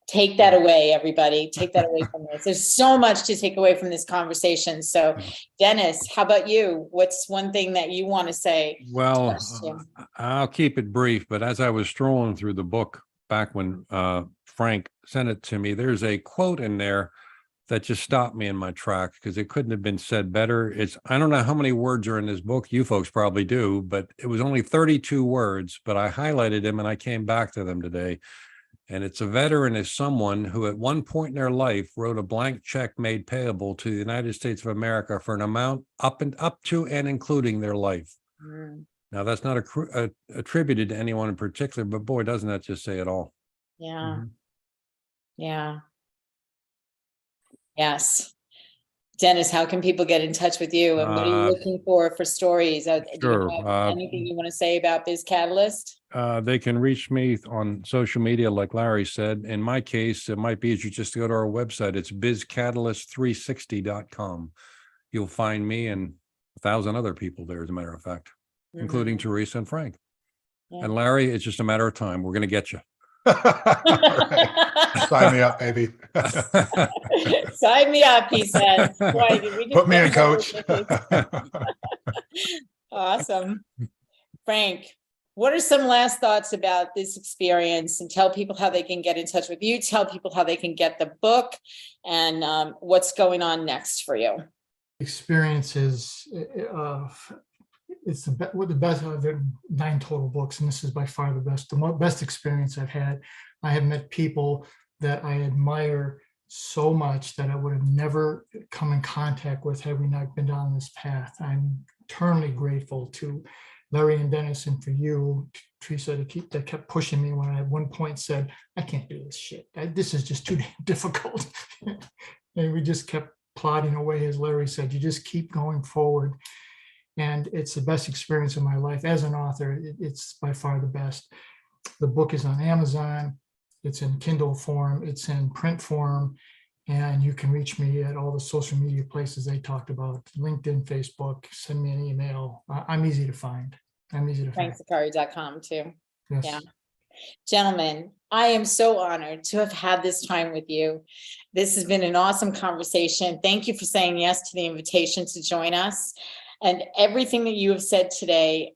take that away, everybody. Take that away from this. There's so much to take away from this conversation. So, Dennis, how about you? What's one thing that you want to say? Well, I'll keep it brief, but as I was strolling through the book back when Frank sent it to me, there's a quote in there that just stopped me in my track because it couldn't have been said better. I don't know how many words are in this book. You folks probably do, but it was only 32 words, but I highlighted them and I came back to them today. And it's a veteran is someone who at one point in their life wrote a blank check made payable to the United States of America for an amount up to and including their life. Now, that's not attributed to anyone in particular, but boy, doesn't that just say it all. Yeah. Yeah. Yes. Dennis, how can people get in touch with you? And what are you looking for stories? Do Sure. you have anything you want to say about Biz Catalyst? They can reach me on social media, like Larry said. In my case, it might be easier just to go to our website. It's bizcatalyst360.com. You'll find me and 1,000 other people there, as a matter of fact, including Teresa and Frank. Yeah. And Larry, it's just a matter of time. We're going to get you. Right. Sign me up, baby. Sign me up, he said. Boy, did we just Put me in, coach. Awesome. Frank, what are some last thoughts about this experience? And tell people how they can get in touch with you. Tell people how they can get the book and what's going on next for you. Experiences, it's the best. I've written 9 total books, and this is by far the best experience I've had. I have met people that I admire so much that I would have never come in contact with had we not been down this path. I'm eternally grateful to Larry and Dennis, and for you, Teresa, that kept pushing me when I at one point said, I can't do this shit. This is just too damn difficult. And we just kept plodding away, as Larry said. You just keep going forward. And it's the best experience of my life. As an author, it's by far the best. The book is on Amazon. It's in Kindle form. It's in print form. And you can reach me at all the social media places they talked about, LinkedIn, Facebook, send me an email. I'm easy to find. FrankZacarri.com too. Yes. Yeah. Gentlemen, I am so honored to have had this time with you. This has been an awesome conversation. Thank you for saying yes to the invitation to join us. And everything that you have said today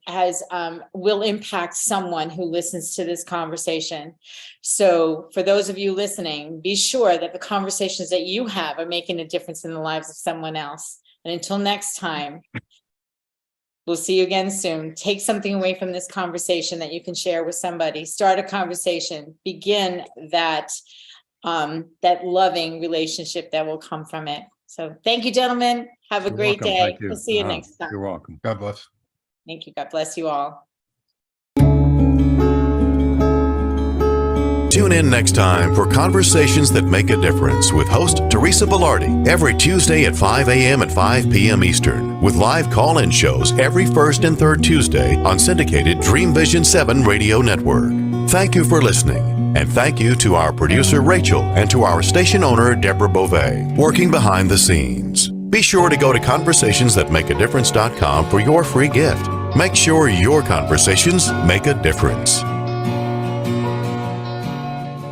will impact someone who listens to this conversation. So for those of you listening, be sure that the conversations that you have are making a difference in the lives of someone else. And until next time, we'll see you again soon. Take something away from this conversation that you can share with somebody. Start a conversation. Begin that loving relationship that will come from it. So thank you, gentlemen. Have a great day. We'll see you next time. You're welcome. God bless. Thank you. God bless you all. Tune in next time for Conversations That Make a Difference with host Teresa Velardi every Tuesday at 5 a.m. and 5 p.m. Eastern, with live call-in shows every first and third Tuesday on syndicated Dream Vision 7 radio network. Thank you for listening, and thank you to our producer Rachel and to our station owner Deborah Beauvais, working behind the scenes. Be sure to go to conversationsthatmakeadifference.com for your free gift. Make sure your conversations make a difference.